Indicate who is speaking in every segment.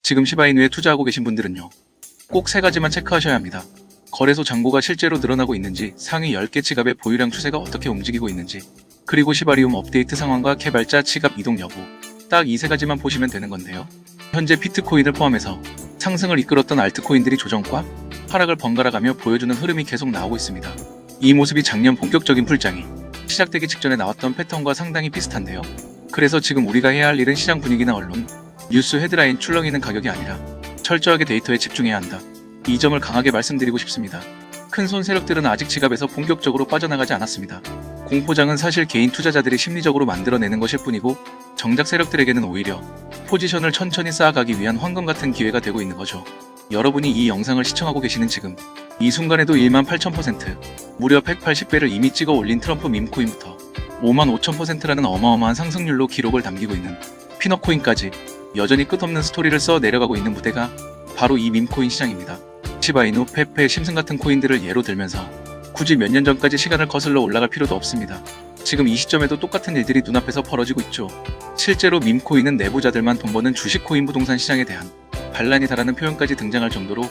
Speaker 1: 지금 시바이누에 투자하고 계신 분들은요. 꼭 세 가지만 체크하셔야 합니다. 거래소 잔고가 실제로 늘어나고 있는지, 상위 10개 지갑의 보유량 추세가 어떻게 움직이고 있는지, 그리고 시바리움 업데이트 상황과 개발자 지갑 이동 여부. 딱 이 세 가지만 보시면 되는 건데요. 현재 비트코인을 포함해서 상승을 이끌었던 알트코인들이 조정과 하락을 번갈아가며 보여주는 흐름이 계속 나오고 있습니다. 이 모습이 작년 본격적인 풀장이 시작되기 직전에 나왔던 패턴과 상당히 비슷한데요. 그래서 지금 우리가 해야 할 일은 시장 분위기나 언론, 뉴스 헤드라인 출렁이는 가격이 아니라 철저하게 데이터에 집중해야 한다. 이 점을 강하게 말씀드리고 싶습니다. 큰손 세력들은 아직 지갑에서 본격적으로 빠져나가지 않았습니다. 공포장은 사실 개인 투자자들이 심리적으로 만들어내는 것일 뿐이고, 정작 세력들에게는 오히려 포지션을 천천히 쌓아가기 위한 황금 같은 기회가 되고 있는 거죠. 여러분이 이 영상을 시청하고 계시는 지금 이 순간에도 18,000%, 무려 180배를 이미 찍어 올린 트럼프 밈코인부터 55,000%라는 어마어마한 상승률로 기록을 남기고 있는 피너코인까지 여전히 끝없는 스토리를 써 내려가고 있는 무대가 바로 이 밈코인 시장입니다. 시바이누, 페페, 심슨 같은 코인들을 예로 들면서 굳이 몇 년 전까지 시간을 거슬러 올라갈 필요도 없습니다. 지금 이 시점에도 똑같은 일들이 눈앞에서 벌어지고 있죠. 실제로 밈코인은 내부자들만 돈 버는 주식코인 부동산 시장에 대한 반란이다라는 표현까지 등장할 정도로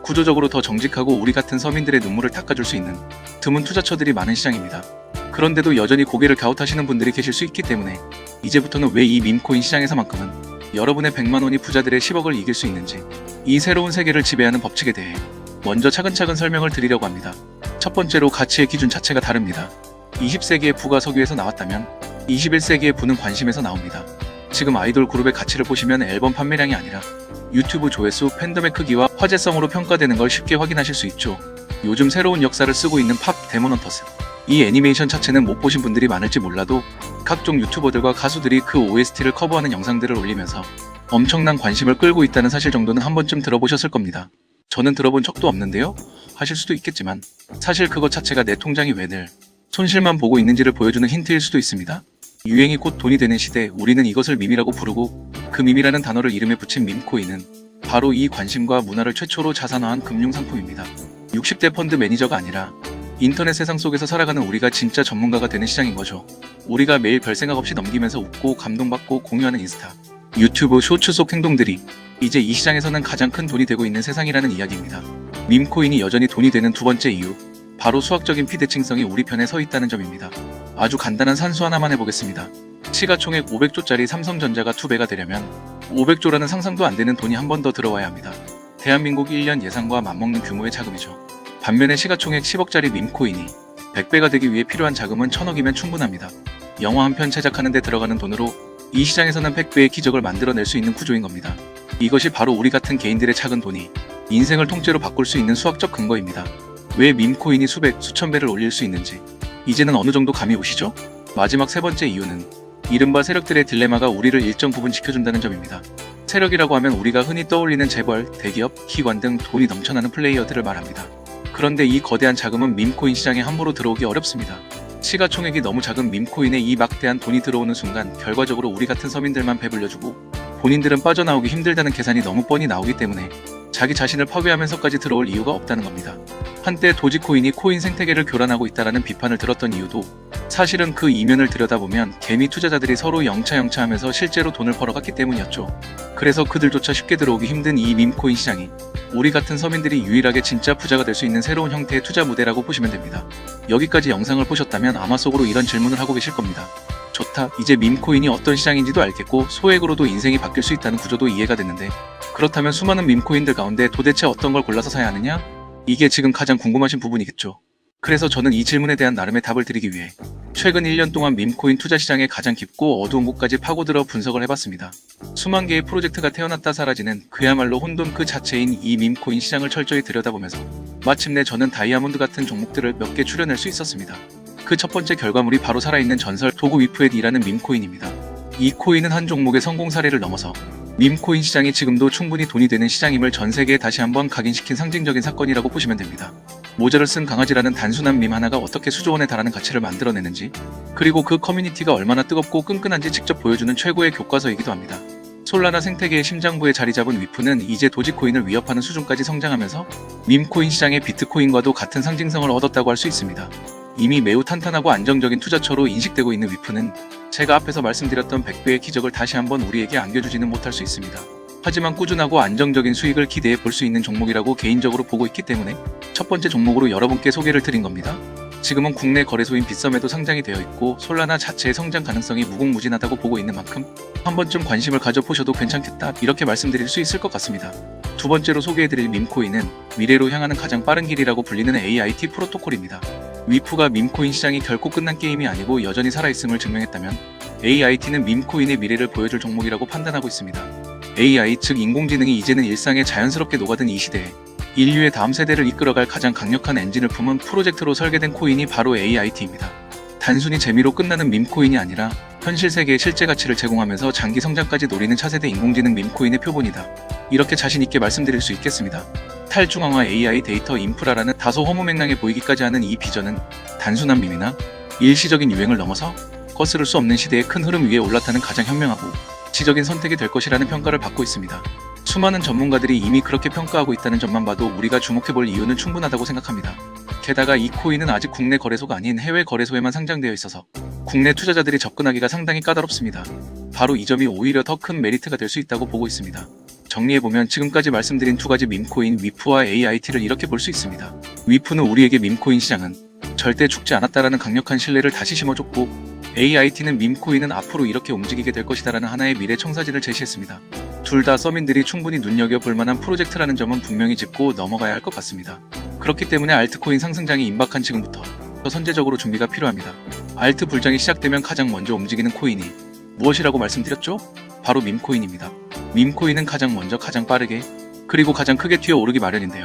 Speaker 1: 구조적으로 더 정직하고 우리 같은 서민들의 눈물을 닦아줄 수 있는 드문 투자처들이 많은 시장입니다. 그런데도 여전히 고개를 갸웃하시는 분들이 계실 수 있기 때문에 이제부터는 왜 이 밈코인 시장에서만큼은 여러분의 100만 원이 부자들의 10억을 이길 수 있는지, 이 새로운 세계를 지배하는 법칙에 대해 먼저 차근차근 설명을 드리려고 합니다. 첫 번째로 가치의 기준 자체가 다릅니다. 20세기의 부가 석유에서 나왔다면 21세기의 부는 관심에서 나옵니다. 지금 아이돌 그룹의 가치를 보시면 앨범 판매량이 아니라 유튜브 조회수, 팬덤의 크기와 화제성으로 평가되는 걸 쉽게 확인하실 수 있죠. 요즘 새로운 역사를 쓰고 있는 팝 데몬헌터스. 이 애니메이션 자체는 못 보신 분들이 많을지 몰라도 각종 유튜버들과 가수들이 그 OST를 커버하는 영상들을 올리면서 엄청난 관심을 끌고 있다는 사실 정도는 한 번쯤 들어보셨을 겁니다. 저는 들어본 적도 없는데요? 하실 수도 있겠지만 사실 그것 자체가 내 통장이 왜 늘 손실만 보고 있는지를 보여주는 힌트일 수도 있습니다. 유행이 곧 돈이 되는 시대, 우리는 이것을 밈이라고 부르고, 그 밈이라는 단어를 이름에 붙인 밈코인은 바로 이 관심과 문화를 최초로 자산화한 금융상품입니다. 60대 펀드 매니저가 아니라 인터넷 세상 속에서 살아가는 우리가 진짜 전문가가 되는 시장인 거죠. 우리가 매일 별 생각 없이 넘기면서 웃고 감동받고 공유하는 인스타, 유튜브 쇼츠 속 행동들이 이제 이 시장에서는 가장 큰 돈이 되고 있는 세상이라는 이야기입니다. 밈코인이 여전히 돈이 되는 두 번째 이유, 바로 수학적인 비대칭성이 우리 편에 서 있다는 점입니다. 아주 간단한 산수 하나만 해보겠습니다. 시가총액 500조짜리 삼성전자가 2배가 되려면 500조라는 상상도 안 되는 돈이 한 번 더 들어와야 합니다. 대한민국 1년 예산과 맞먹는 규모의 자금이죠. 반면에 시가총액 10억짜리 밈코인이 100배가 되기 위해 필요한 자금은 1000억이면 충분합니다. 영화 한 편 제작하는 데 들어가는 돈으로 이 시장에서는 100배의 기적을 만들어낼 수 있는 구조인 겁니다. 이것이 바로 우리 같은 개인들의 작은 돈이 인생을 통째로 바꿀 수 있는 수학적 근거입니다. 왜 밈코인이 수백, 수천 배를 올릴 수 있는지 이제는 어느 정도 감이 오시죠? 마지막 세 번째 이유는 이른바 세력들의 딜레마가 우리를 일정 부분 지켜준다는 점입니다. 세력이라고 하면 우리가 흔히 떠올리는 재벌, 대기업, 기관 등 돈이 넘쳐나는 플레이어들을 말합니다. 그런데 이 거대한 자금은 밈코인 시장에 함부로 들어오기 어렵습니다. 시가총액이 너무 작은 밈코인에 이 막대한 돈이 들어오는 순간 결과적으로 우리 같은 서민들만 배불려주고 본인들은 빠져나오기 힘들다는 계산이 너무 뻔히 나오기 때문에 자기 자신을 파괴하면서까지 들어올 이유가 없다는 겁니다. 한때 도지코인이 코인 생태계를 교란하고 있다라는 비판을 들었던 이유도 사실은 그 이면을 들여다보면 개미 투자자들이 서로 영차영차하면서 실제로 돈을 벌어갔기 때문이었죠. 그래서 그들조차 쉽게 들어오기 힘든 이 밈코인 시장이 우리 같은 서민들이 유일하게 진짜 부자가 될 수 있는 새로운 형태의 투자 무대라고 보시면 됩니다. 여기까지 영상을 보셨다면 아마 속으로 이런 질문을 하고 계실 겁니다. 좋다, 이제 밈코인이 어떤 시장인지도 알겠고 소액으로도 인생이 바뀔 수 있다는 구조도 이해가 됐는데 그렇다면 수많은 밈코인들 가운데 도대체 어떤 걸 골라서 사야 하느냐? 이게 지금 가장 궁금하신 부분이겠죠. 그래서 저는 이 질문에 대한 나름의 답을 드리기 위해 최근 1년 동안 밈코인 투자 시장의 가장 깊고 어두운 곳까지 파고들어 분석을 해봤습니다. 수만 개의 프로젝트가 태어났다 사라지는 그야말로 혼돈 그 자체인 이 밈코인 시장을 철저히 들여다보면서 마침내 저는 다이아몬드 같은 종목들을 몇 개 추려낼 수 있었습니다. 그 첫 번째 결과물이 바로 살아있는 전설 도구 위프엣이라는 밈코인입니다. 이 코인은 한 종목의 성공 사례를 넘어서 밈코인 시장이 지금도 충분히 돈이 되는 시장임을 전 세계에 다시 한번 각인시킨 상징적인 사건이라고 보시면 됩니다. 모자를 쓴 강아지라는 단순한 밈 하나가 어떻게 수조 원에 달하는 가치를 만들어내는지, 그리고 그 커뮤니티가 얼마나 뜨겁고 끈끈한지 직접 보여주는 최고의 교과서이기도 합니다. 솔라나 생태계의 심장부에 자리 잡은 위프는 이제 도지코인을 위협하는 수준까지 성장하면서 밈코인 시장의 비트코인과도 같은 상징성을 얻었다고 할 수 있습니다. 이미 매우 탄탄하고 안정적인 투자처로 인식되고 있는 위프는 제가 앞에서 말씀드렸던 100배의 기적을 다시 한번 우리에게 안겨주지는 못할 수 있습니다. 하지만 꾸준하고 안정적인 수익을 기대해 볼 수 있는 종목이라고 개인적으로 보고 있기 때문에 첫 번째 종목으로 여러분께 소개를 드린 겁니다. 지금은 국내 거래소인 빗썸에도 상장이 되어 있고 솔라나 자체의 성장 가능성이 무궁무진하다고 보고 있는 만큼 한 번쯤 관심을 가져보셔도 괜찮겠다 이렇게 말씀드릴 수 있을 것 같습니다. 두 번째로 소개해드릴 밈코인은 미래로 향하는 가장 빠른 길이라고 불리는 AIT 프로토콜입니다. 위프가 밈코인 시장이 결코 끝난 게임이 아니고 여전히 살아있음을 증명했다면 AIT는 밈코인의 미래를 보여줄 종목이라고 판단하고 있습니다. AI 즉 인공지능이 이제는 일상에 자연스럽게 녹아든 이 시대에 인류의 다음 세대를 이끌어갈 가장 강력한 엔진을 품은 프로젝트로 설계된 코인이 바로 AIT입니다. 단순히 재미로 끝나는 밈코인이 아니라 현실 세계의 실제 가치를 제공하면서 장기 성장까지 노리는 차세대 인공지능 밈코인의 표본이다. 이렇게 자신있게 말씀드릴 수 있겠습니다. 탈중앙화 AI 데이터 인프라라는 다소 허무맹랑해 보이기까지 하는 이 비전은 단순한 밈이나 일시적인 유행을 넘어서 거스를 수 없는 시대의 큰 흐름 위에 올라타는 가장 현명하고 지적인 선택이 될 것이라는 평가를 받고 있습니다. 수많은 전문가들이 이미 그렇게 평가하고 있다는 점만 봐도 우리가 주목해볼 이유는 충분하다고 생각합니다. 게다가 이 코인은 아직 국내 거래소가 아닌 해외 거래소에만 상장되어 있어서 국내 투자자들이 접근하기가 상당히 까다롭습니다. 바로 이 점이 오히려 더 큰 메리트가 될 수 있다고 보고 있습니다. 정리해보면 지금까지 말씀드린 두 가지 밈코인 위프와 AIT를 이렇게 볼 수 있습니다. 위프는 우리에게 밈코인 시장은 절대 죽지 않았다라는 강력한 신뢰를 다시 심어줬고 AIT는 밈코인은 앞으로 이렇게 움직이게 될 것이다라는 하나의 미래 청사진을 제시했습니다. 둘 다 서민들이 충분히 눈여겨볼 만한 프로젝트라는 점은 분명히 짚고 넘어가야 할 것 같습니다. 그렇기 때문에 알트코인 상승장이 임박한 지금부터 더 선제적으로 준비가 필요합니다. 알트 불장이 시작되면 가장 먼저 움직이는 코인이 무엇이라고 말씀드렸죠? 바로 밈코인입니다. 밈코인은 가장 먼저 가장 빠르게 그리고 가장 크게 튀어오르기 마련인데요.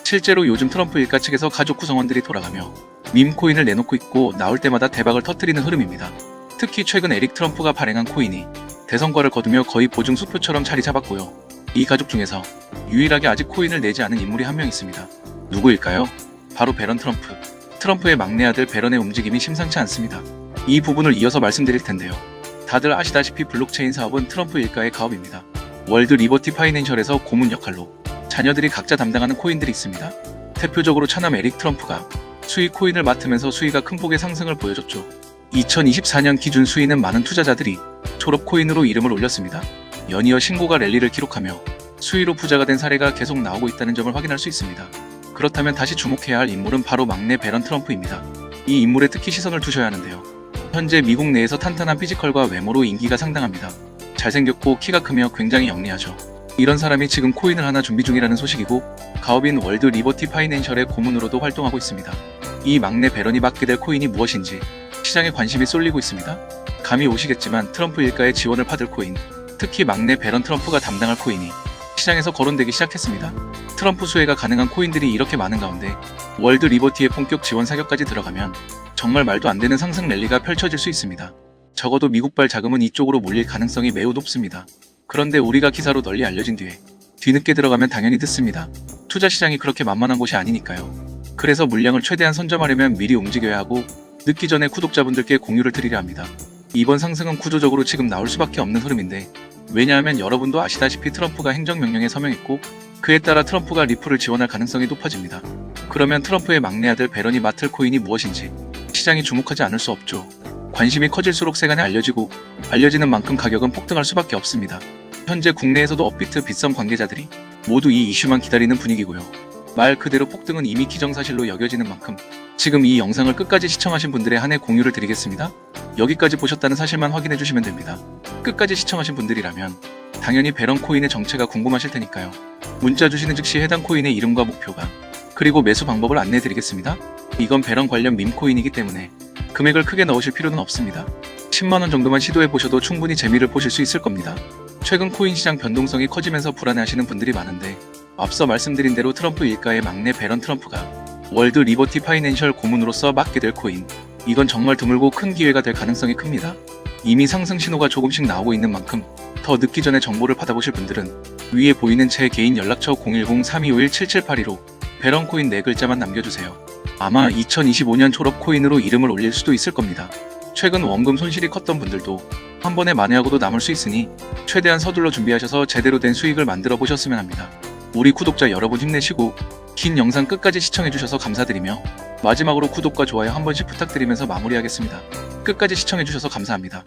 Speaker 1: 실제로 요즘 트럼프 일가 측에서 가족 구성원들이 돌아가며 밈코인을 내놓고 있고 나올 때마다 대박을 터뜨리는 흐름입니다. 특히 최근 에릭 트럼프가 발행한 코인이 대성과를 거두며 거의 보증 수표처럼 자리 잡았고요. 이 가족 중에서 유일하게 아직 코인을 내지 않은 인물이 한 명 있습니다. 누구일까요? 바로 배런 트럼프. 트럼프의 막내 아들 배런의 움직임이 심상치 않습니다. 이 부분을 이어서 말씀드릴 텐데요. 다들 아시다시피 블록체인 사업은 트럼프 일가의 가업입니다. 월드 리버티 파이낸셜에서 고문 역할로 자녀들이 각자 담당하는 코인들이 있습니다. 대표적으로 차남 에릭 트럼프가 수익 코인을 맡으면서 수위가 큰 폭의 상승을 보여줬죠. 2024년 기준 수위는 많은 투자자들이 졸업 코인으로 이름을 올렸습니다. 연이어 신고가 랠리를 기록하며 수위로 부자가 된 사례가 계속 나오고 있다는 점을 확인할 수 있습니다. 그렇다면 다시 주목해야 할 인물은 바로 막내 배런 트럼프입니다. 이 인물에 특히 시선을 두셔야 하는데요. 현재 미국 내에서 탄탄한 피지컬과 외모로 인기가 상당합니다. 잘생겼고 키가 크며 굉장히 영리하죠. 이런 사람이 지금 코인을 하나 준비 중이라는 소식이고 가업인 월드 리버티 파이낸셜의 고문으로도 활동하고 있습니다. 이 막내 배런이 맡게 될 코인이 무엇인지 시장에 관심이 쏠리고 있습니다. 감이 오시겠지만 트럼프 일가의 지원을 받을 코인, 특히 막내 배런 트럼프가 담당할 코인이 시장에서 거론되기 시작했습니다. 트럼프 수혜가 가능한 코인들이 이렇게 많은 가운데 월드 리버티의 본격 지원 사격까지 들어가면 정말 말도 안 되는 상승 랠리가 펼쳐질 수 있습니다. 적어도 미국발 자금은 이쪽으로 몰릴 가능성이 매우 높습니다. 그런데 우리가 기사로 널리 알려진 뒤에 뒤늦게 들어가면 당연히 듣습니다. 투자 시장이 그렇게 만만한 곳이 아니니까요. 그래서 물량을 최대한 선점하려면 미리 움직여야 하고 늦기 전에 구독자분들께 공유를 드리려 합니다. 이번 상승은 구조적으로 지금 나올 수밖에 없는 흐름인데 왜냐하면 여러분도 아시다시피 트럼프가 행정명령에 서명했고 그에 따라 트럼프가 리플을 지원할 가능성이 높아집니다. 그러면 트럼프의 막내 아들 배런이 맡을 코인이 무엇인지 시장이 주목하지 않을 수 없죠. 관심이 커질수록 세간에 알려지는 만큼 가격은 폭등할 수밖에 없습니다. 현재 국내에서도 업비트 빗썸 관계자들이 모두 이 이슈만 기다리는 분위기고요. 말 그대로 폭등은 이미 기정사실로 여겨지는 만큼 지금 이 영상을 끝까지 시청하신 분들에 한해 공유를 드리겠습니다. 여기까지 보셨다는 사실만 확인해 주시면 됩니다. 끝까지 시청하신 분들이라면 당연히 배런 코인의 정체가 궁금하실 테니까요. 문자 주시는 즉시 해당 코인의 이름과 목표가 그리고 매수 방법을 안내해 드리겠습니다. 이건 배런 관련 밈코인이기 때문에 금액을 크게 넣으실 필요는 없습니다. 10만원 정도만 시도해 보셔도 충분히 재미를 보실 수 있을 겁니다. 최근 코인 시장 변동성이 커지면서 불안해하시는 분들이 많은데 앞서 말씀드린 대로 트럼프 일가의 막내 배런 트럼프가 월드 리버티 파이낸셜 고문으로서 맡게 될 코인, 이건 정말 드물고 큰 기회가 될 가능성이 큽니다. 이미 상승 신호가 조금씩 나오고 있는 만큼 더 늦기 전에 정보를 받아보실 분들은 위에 보이는 제 개인 연락처 010-3251-7782로 배런 코인 4글자만 남겨주세요. 아마 2025년 졸업 코인으로 이름을 올릴 수도 있을 겁니다. 최근 원금 손실이 컸던 분들도 한 번에 만회하고도 남을 수 있으니 최대한 서둘러 준비하셔서 제대로 된 수익을 만들어 보셨으면 합니다. 우리 구독자 여러분 힘내시고 긴 영상 끝까지 시청해주셔서 감사드리며 마지막으로 구독과 좋아요 한 번씩 부탁드리면서 마무리하겠습니다. 끝까지 시청해주셔서 감사합니다.